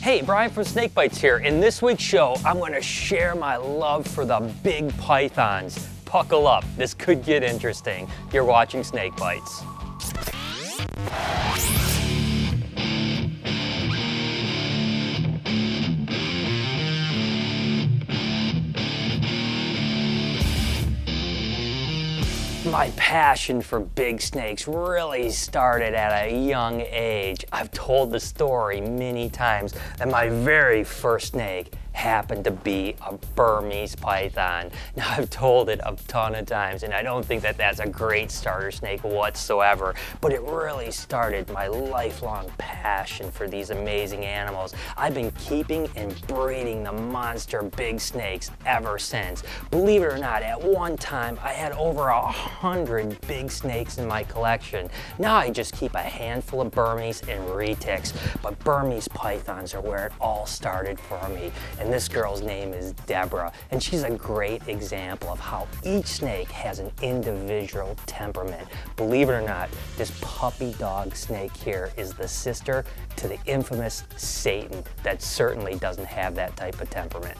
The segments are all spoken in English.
Hey, Brian from SnakeBytes here. In this week's show, I'm going to share my love for the big pythons. Buckle up, this could get interesting. You're watching SnakeBytes. My passion for big snakes really started at a young age. I've told the story many times that my very first snake happened to be a Burmese python. Now, I've told it a ton of times, and I don't think that that's a great starter snake whatsoever, but it really started my lifelong passion for these amazing animals. I've been keeping and breeding the monster big snakes ever since. Believe it or not, at one time, I had over 100 big snakes in my collection. Now I just keep a handful of Burmese and retics, but Burmese pythons are where it all started for me. And this girl's name is Deborah, and she's a great example of how each snake has an individual temperament. Believe it or not, this puppy dog snake here is the sister to the infamous Satan that certainly doesn't have that type of temperament.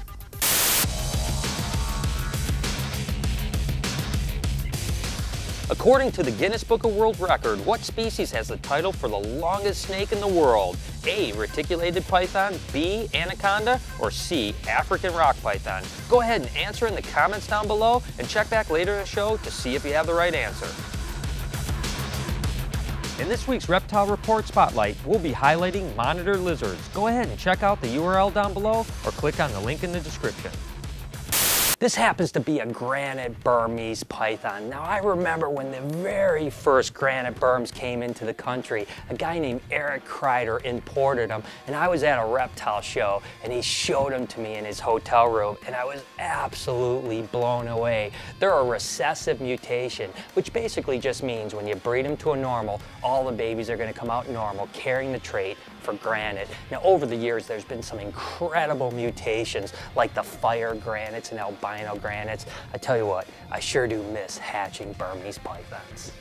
According to the Guinness Book of World Record, what species has the title for the longest snake in the world? A, reticulated python, B, anaconda, or C, African rock python? Go ahead and answer in the comments down below and check back later in the show to see if you have the right answer. In this week's Reptile Report Spotlight, we'll be highlighting monitor lizards. Go ahead and check out the URL down below or click on the link in the description. This happens to be a Granite Burmese python. Now, I remember when the very first Granite Burms came into the country, a guy named Eric Kreider imported them, and I was at a reptile show, and he showed them to me in his hotel room, and I was absolutely blown away. They're a recessive mutation, which basically just means when you breed them to a normal, all the babies are gonna come out normal, carrying the trait for Granite. Now, over the years, there's been some incredible mutations, like the fire granites and albino granites. I tell you what, I sure do miss hatching Burmese pythons.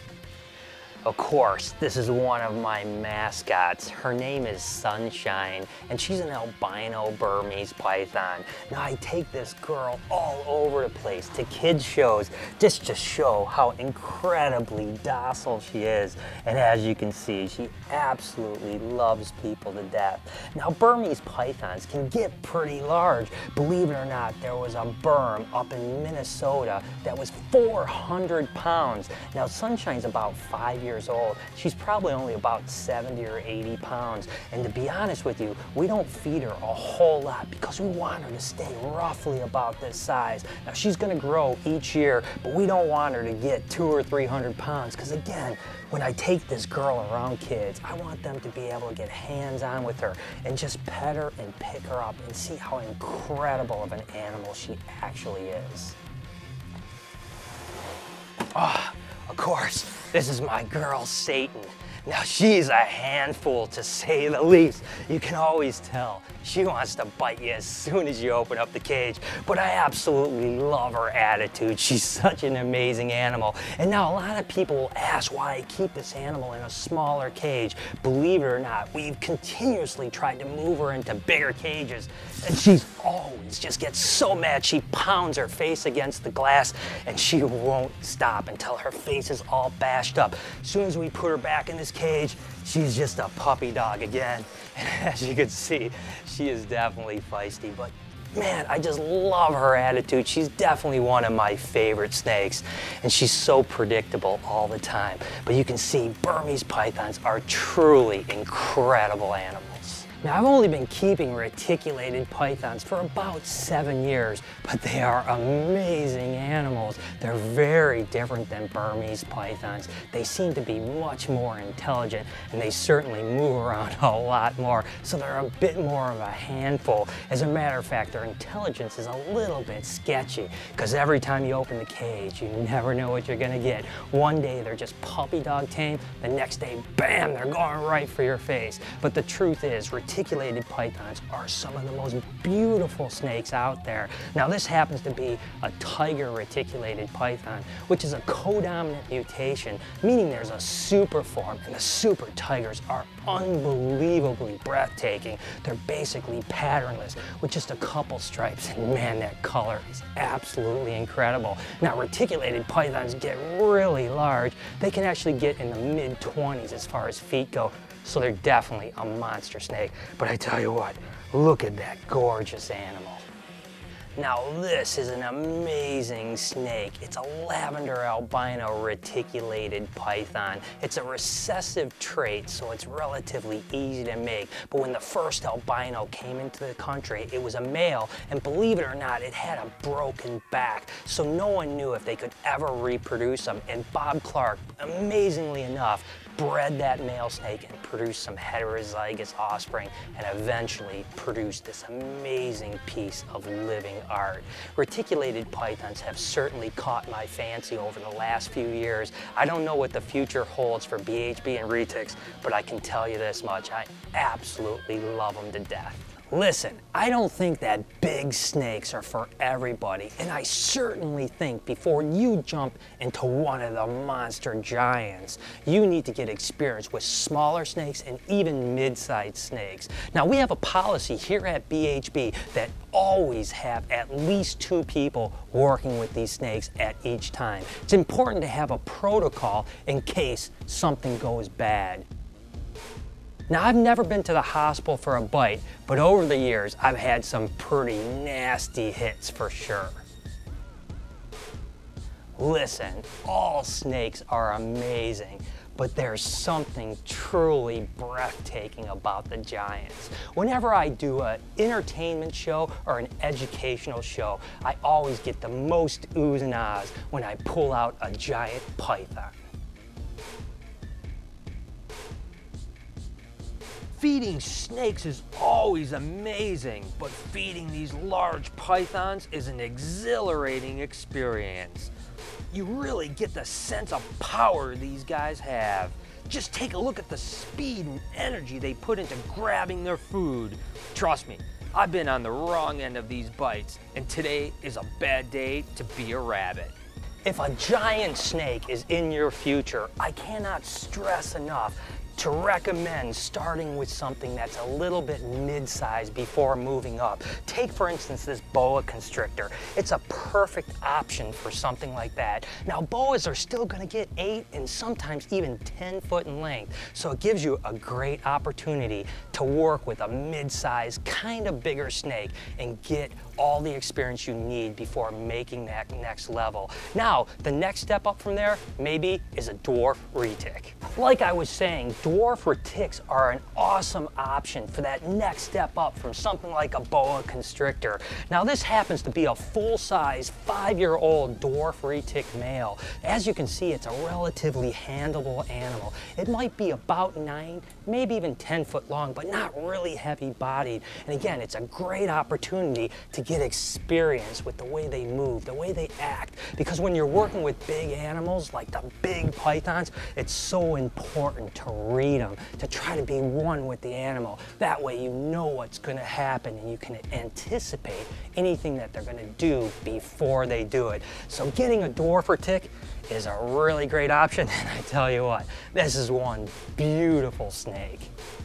Of course, this is one of my mascots. Her name is Sunshine, and she's an albino Burmese python. Now, I take this girl all over the place to kids shows just to show how incredibly docile she is. And as you can see, she absolutely loves people to death. Now, Burmese pythons can get pretty large. Believe it or not, there was a Burm up in Minnesota that was 400 pounds. Now, Sunshine's about 5 years old. She's probably only about 70 or 80 pounds. And to be honest with you, we don't feed her a whole lot because we want her to stay roughly about this size. Now, she's gonna grow each year, but we don't want her to get 200 or 300 pounds because, again, when I take this girl around kids, I want them to be able to get hands-on with her and just pet her and pick her up and see how incredible of an animal she actually is. Oh, of course, this is my girl, Satan. Now, she's a handful, to say the least. You can always tell she wants to bite you as soon as you open up the cage, but I absolutely love her attitude. She's such an amazing animal. And now a lot of people will ask why I keep this animal in a smaller cage. Believe it or not, we've continuously tried to move her into bigger cages, and she's always just gets so mad she pounds her face against the glass, and she won't stop until her face is all bashed up. As soon as we put her back in this cage, she's just a puppy dog again. And as you can see, she is definitely feisty, but man, I just love her attitude. She's definitely one of my favorite snakes, and she's so predictable all the time. But you can see Burmese pythons are truly incredible animals. Now, I've only been keeping reticulated pythons for about 7 years, but they are amazing animals. They're very different than Burmese pythons. They seem to be much more intelligent, and they certainly move around a lot more, so they're a bit more of a handful. As a matter of fact, their intelligence is a little bit sketchy, because every time you open the cage, you never know what you're gonna get. One day, they're just puppy dog tame. The next day, bam, they're going right for your face. But the truth is, reticulated reticulated pythons are some of the most beautiful snakes out there. Now this happens to be a tiger reticulated python, which is a codominant mutation, meaning there's a super form, and the super tigers are unbelievably breathtaking. They're basically patternless with just a couple stripes, and man, that color is absolutely incredible. Now reticulated pythons get really large. They can actually get in the mid-20s as far as feet go, so they're definitely a monster snake. But I tell you what, look at that gorgeous animal. Now this is an amazing snake. It's a lavender albino reticulated python. It's a recessive trait, so it's relatively easy to make. But when the first albino came into the country, it was a male, and believe it or not, it had a broken back. So no one knew if they could ever reproduce them. And Bob Clark, amazingly enough, bred that male snake and produced some heterozygous offspring, and eventually produced this amazing piece of living art. Reticulated pythons have certainly caught my fancy over the last few years. I don't know what the future holds for BHB and retics, but I can tell you this much, I absolutely love them to death. Listen, I don't think that big snakes are for everybody, and I certainly think before you jump into one of the monster giants, you need to get experience with smaller snakes and even mid-sized snakes. Now, we have a policy here at BHB that always have at least 2 people working with these snakes at each time. It's important to have a protocol in case something goes bad. Now, I've never been to the hospital for a bite, but over the years, I've had some pretty nasty hits for sure. Listen, all snakes are amazing, but there's something truly breathtaking about the giants. Whenever I do an entertainment show or an educational show, I always get the most oohs and ahs when I pull out a giant python. Feeding snakes is always amazing, but feeding these large pythons is an exhilarating experience. You really get the sense of power these guys have. Just take a look at the speed and energy they put into grabbing their food. Trust me, I've been on the wrong end of these bites, and today is a bad day to be a rabbit. If a giant snake is in your future, I cannot stress enough to recommend starting with something that's a little bit mid-sized before moving up. Take, for instance, this boa constrictor. It's a perfect option for something like that. Now, boas are still going to get 8 and sometimes even 10 foot in length, so it gives you a great opportunity to work with a mid-sized, kind of bigger snake and get all the experience you need before making that next level. Now, the next step up from there, maybe, is a dwarf retic. Like I was saying, dwarf retics are an awesome option for that next step up from something like a boa constrictor. Now, this happens to be a full-size 5-year-old dwarf retic male. As you can see, it's a relatively handleable animal. It might be about 9, maybe even 10 foot long, but not really heavy-bodied. And again, it's a great opportunity to get experience with the way they move, the way they act. Because when you're working with big animals like the big pythons, it's so important to read them, to try to be one with the animal. That way you know what's going to happen and you can anticipate anything that they're going to do before they do it. So getting a dwarf retic is a really great option, and I tell you what, this is one beautiful snake.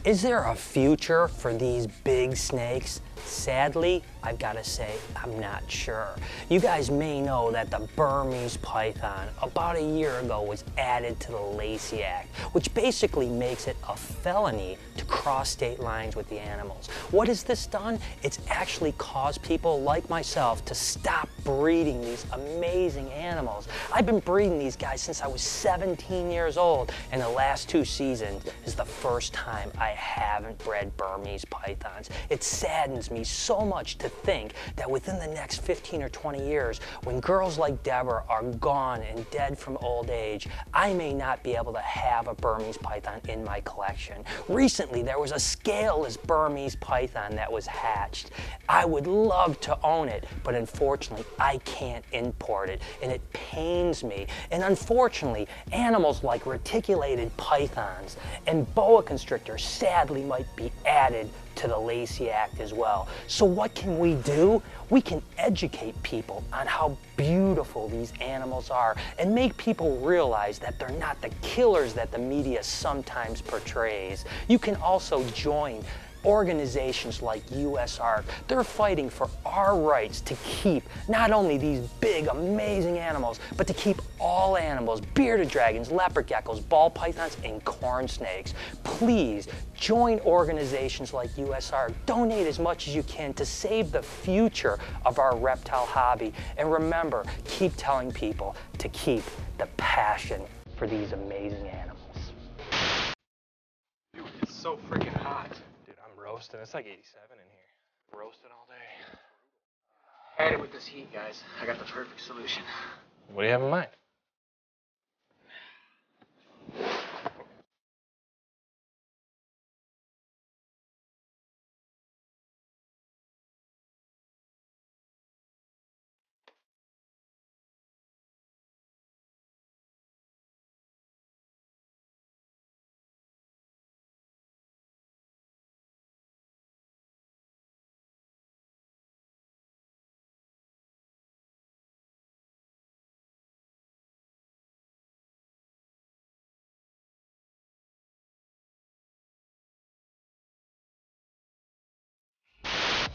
Is there a future for these big snakes? Sadly, I've got to say, I'm not sure. You guys may know that the Burmese Python, about a year ago, was added to the Lacey Act, which basically makes it a felony to cross state lines with the animals. What has this done? It's actually caused people like myself to stop breeding these amazing animals. I've been breeding these guys since I was 17 years old, and the last 2 seasons is the first time I haven't bred Burmese Pythons. It saddens me so much to think that within the next 15 or 20 years, when girls like Deborah are gone and dead from old age, I may not be able to have a Burmese Python in my collection. Recently, there was a scaleless Burmese Python that was hatched. I would love to own it, but unfortunately, I can't import it, and it pains me And unfortunately, animals like reticulated pythons and boa constrictors sadly might be added to the Lacey Act as well. So what can we do? We can educate people on how beautiful these animals are and make people realize that they're not the killers that the media sometimes portrays. You can also join organizations like USARK. They're fighting for our rights to keep not only these big, amazing animals, but to keep all animals, bearded dragons, leopard geckos, ball pythons, and corn snakes. Please join organizations like USARK. Donate as much as you can to save the future of our reptile hobby. And remember, keep telling people to keep the passion for these amazing animals. Dude, it's so freaking hot. Roasting. It's like 87 in here. Roasting all day. Had it with this heat, guys. I got the perfect solution. What do you have in mind?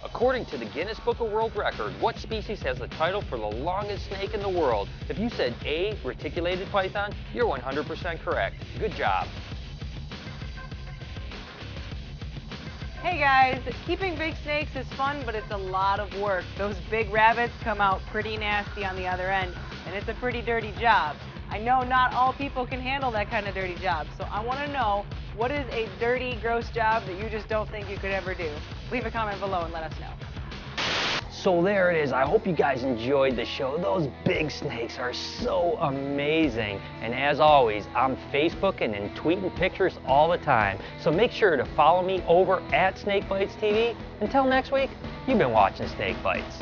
According to the Guinness Book of World Record, what species has the title for the longest snake in the world? If you said A, reticulated python, you're 100% correct. Good job. Hey guys, keeping big snakes is fun, but it's a lot of work. Those big rabbits come out pretty nasty on the other end, and it's a pretty dirty job. I know not all people can handle that kind of dirty job, so I want to know, what is a dirty, gross job that you just don't think you could ever do? Leave a comment below and let us know. So there it is. I hope you guys enjoyed the show. Those big snakes are so amazing. And as always, I'm Facebooking and tweeting pictures all the time. So make sure to follow me over at SnakeBytesTV. Until next week, you've been watching Snake Bites.